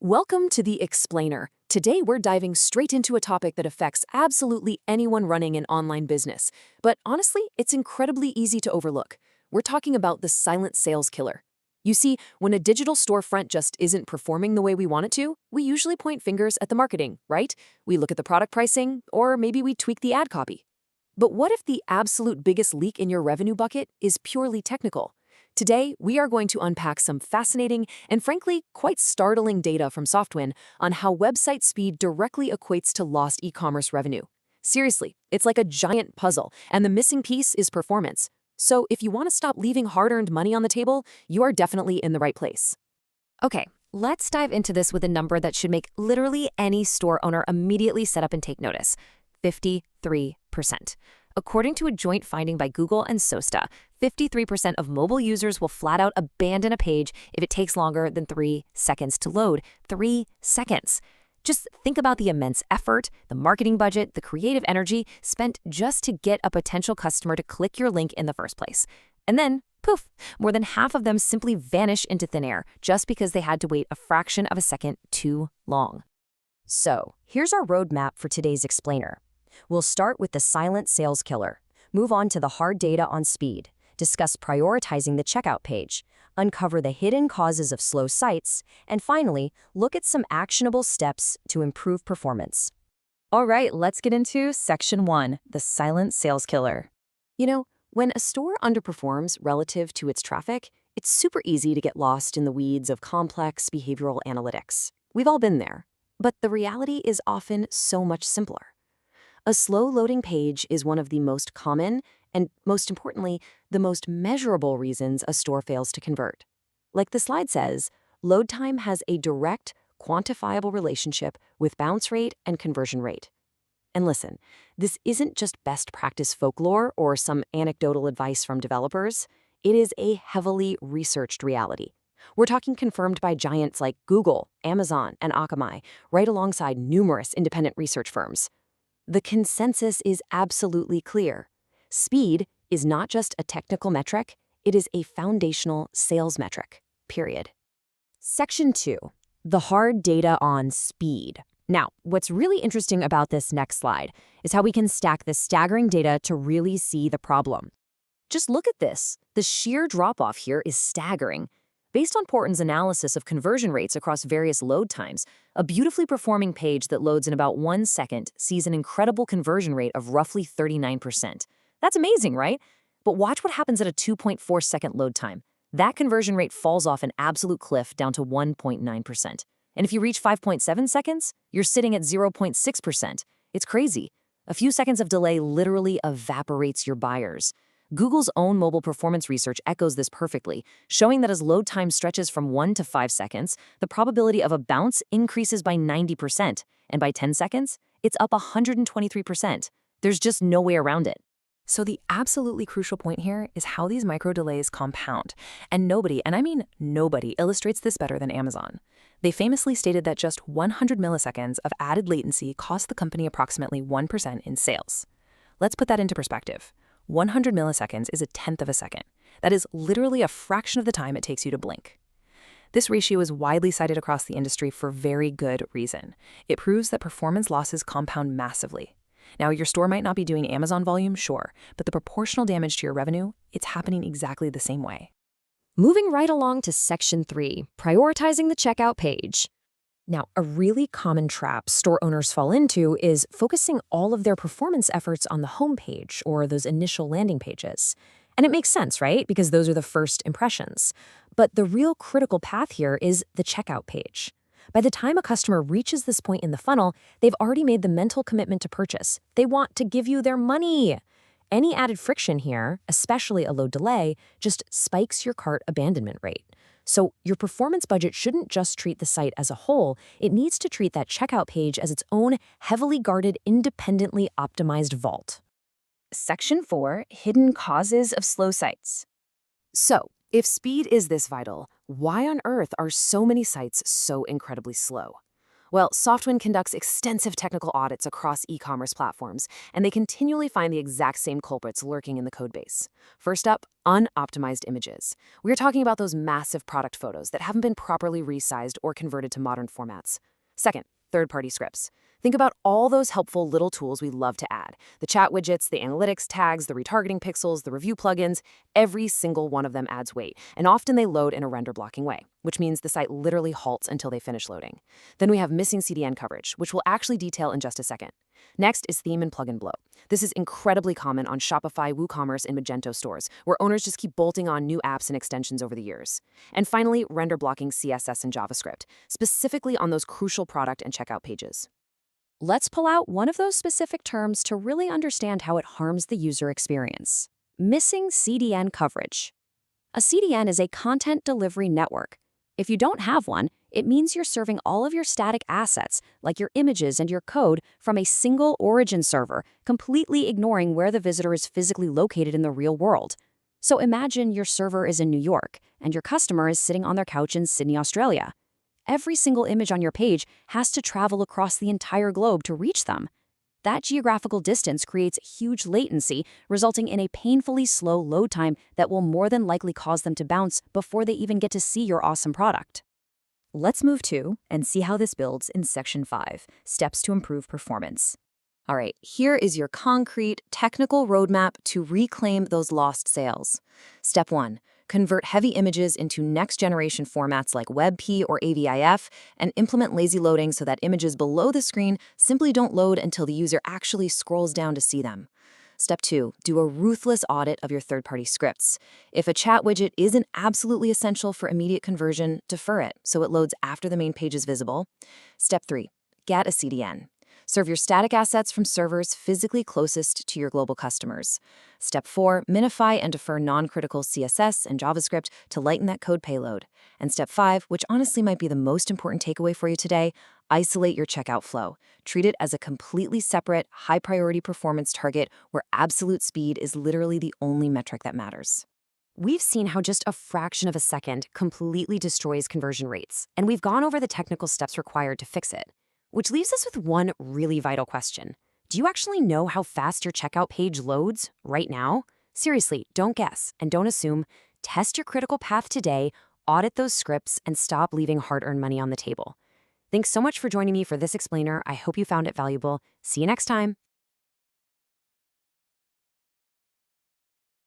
Welcome to The Explainer. Today we're diving straight into a topic that affects absolutely anyone running an online business. But honestly, it's incredibly easy to overlook. We're talking about the silent sales killer. You see, when a digital storefront just isn't performing the way we want it to, we usually point fingers at the marketing, right? We look at the product pricing, or maybe we tweak the ad copy. But what if the absolute biggest leak in your revenue bucket is purely technical? Today, we are going to unpack some fascinating and frankly quite startling data from Softwin on how website speed directly equates to lost e-commerce revenue. Seriously, it's like a giant puzzle, and the missing piece is performance. So if you want to stop leaving hard-earned money on the table, you are definitely in the right place. Okay, let's dive into this with a number that should make literally any store owner immediately sit up and take notice: 53%. According to a joint finding by Google and Sosta, 53% of mobile users will flat out abandon a page if it takes longer than 3 seconds to load. 3 seconds. Just think about the immense effort, the marketing budget, the creative energy spent just to get a potential customer to click your link in the first place. And then, poof, more than half of them simply vanish into thin air just because they had to wait a fraction of a second too long. So, here's our roadmap for today's explainer. We'll start with the silent sales killer, move on to the hard data on speed, discuss prioritizing the checkout page, uncover the hidden causes of slow sites, and finally, look at some actionable steps to improve performance. All right, let's get into Section 1, the silent sales killer. You know, when a store underperforms relative to its traffic, it's super easy to get lost in the weeds of complex behavioral analytics. We've all been there. But the reality is often so much simpler. A slow loading page is one of the most common and, most importantly, the most measurable reasons a store fails to convert. Like the slide says, load time has a direct, quantifiable relationship with bounce rate and conversion rate. And listen, this isn't just best practice folklore or some anecdotal advice from developers. It is a heavily researched reality. We're talking confirmed by giants like Google, Amazon, and Akamai, right alongside numerous independent research firms. The consensus is absolutely clear. Speed is not just a technical metric, it is a foundational sales metric, period. Section 2, the hard data on speed. Now, what's really interesting about this next slide is how we can stack this staggering data to really see the problem. Just look at this. The sheer drop-off here is staggering. Based on Porton's analysis of conversion rates across various load times, a beautifully performing page that loads in about 1 second sees an incredible conversion rate of roughly 39%. That's amazing, right? But watch what happens at a 2.4-second load time. That conversion rate falls off an absolute cliff down to 1.9%. And if you reach 5.7 seconds, you're sitting at 0.6%. It's crazy. A few seconds of delay literally evaporates your buyers. Google's own mobile performance research echoes this perfectly, showing that as load time stretches from 1 to 5 seconds, the probability of a bounce increases by 90%, and by 10 seconds, it's up 123%. There's just no way around it. So the absolutely crucial point here is how these micro delays compound. And nobody, and I mean nobody, illustrates this better than Amazon. They famously stated that just 100 milliseconds of added latency cost the company approximately 1% in sales. Let's put that into perspective. 100 milliseconds is a tenth of a second. That is literally a fraction of the time it takes you to blink. This ratio is widely cited across the industry for very good reason. It proves that performance losses compound massively. Now, your store might not be doing Amazon volume, sure, but the proportional damage to your revenue, it's happening exactly the same way. Moving right along to Section 3, prioritizing the checkout page. Now, a really common trap store owners fall into is focusing all of their performance efforts on the homepage or those initial landing pages. And it makes sense, right? Because those are the first impressions. But the real critical path here is the checkout page. By the time a customer reaches this point in the funnel, they've already made the mental commitment to purchase. They want to give you their money. Any added friction here, especially a load delay, just spikes your cart abandonment rate. So your performance budget shouldn't just treat the site as a whole, it needs to treat that checkout page as its own heavily guarded, independently optimized vault. Section 4, hidden causes of slow sites. So, if speed is this vital, why on earth are so many sites so incredibly slow? Well, Softwind conducts extensive technical audits across e-commerce platforms, and they continually find the exact same culprits lurking in the codebase. First up, unoptimized images. We're talking about those massive product photos that haven't been properly resized or converted to modern formats. Second, third-party scripts. Think about all those helpful little tools we love to add. The chat widgets, the analytics tags, the retargeting pixels, the review plugins. Every single one of them adds weight, and often they load in a render-blocking way, which means the site literally halts until they finish loading. Then we have missing CDN coverage, which we'll actually detail in just a second. Next is theme and plugin bloat. This is incredibly common on Shopify, WooCommerce, and Magento stores, where owners just keep bolting on new apps and extensions over the years. And finally, render blocking CSS and JavaScript, specifically on those crucial product and checkout pages. Let's pull out one of those specific terms to really understand how it harms the user experience. Missing CDN coverage. A CDN is a content delivery network. If you don't have one, it means you're serving all of your static assets, like your images and your code, from a single origin server, completely ignoring where the visitor is physically located in the real world. So imagine your server is in New York, and your customer is sitting on their couch in Sydney, Australia. Every single image on your page has to travel across the entire globe to reach them. That geographical distance creates huge latency, resulting in a painfully slow load time that will more than likely cause them to bounce before they even get to see your awesome product. Let's move to and see how this builds in Section 5, Steps to Improve Performance. All right, here is your concrete, technical roadmap to reclaim those lost sales. Step 1. Convert heavy images into next-generation formats like WebP or AVIF, and implement lazy loading so that images below the screen simply don't load until the user actually scrolls down to see them. Step 2. Do a ruthless audit of your third-party scripts. If a chat widget isn't absolutely essential for immediate conversion, defer it so it loads after the main page is visible. Step 3. Get a CDN. Serve your static assets from servers physically closest to your global customers. Step 4, minify and defer non-critical CSS and JavaScript to lighten that code payload. And Step 5, which honestly might be the most important takeaway for you today, isolate your checkout flow. Treat it as a completely separate, high-priority performance target where absolute speed is literally the only metric that matters. We've seen how just a fraction of a second completely destroys conversion rates, and we've gone over the technical steps required to fix it. Which leaves us with one really vital question. Do you actually know how fast your checkout page loads right now? Seriously, don't guess and don't assume. Test your critical path today, audit those scripts, and stop leaving hard-earned money on the table. Thanks so much for joining me for this explainer. I hope you found it valuable. See you next time.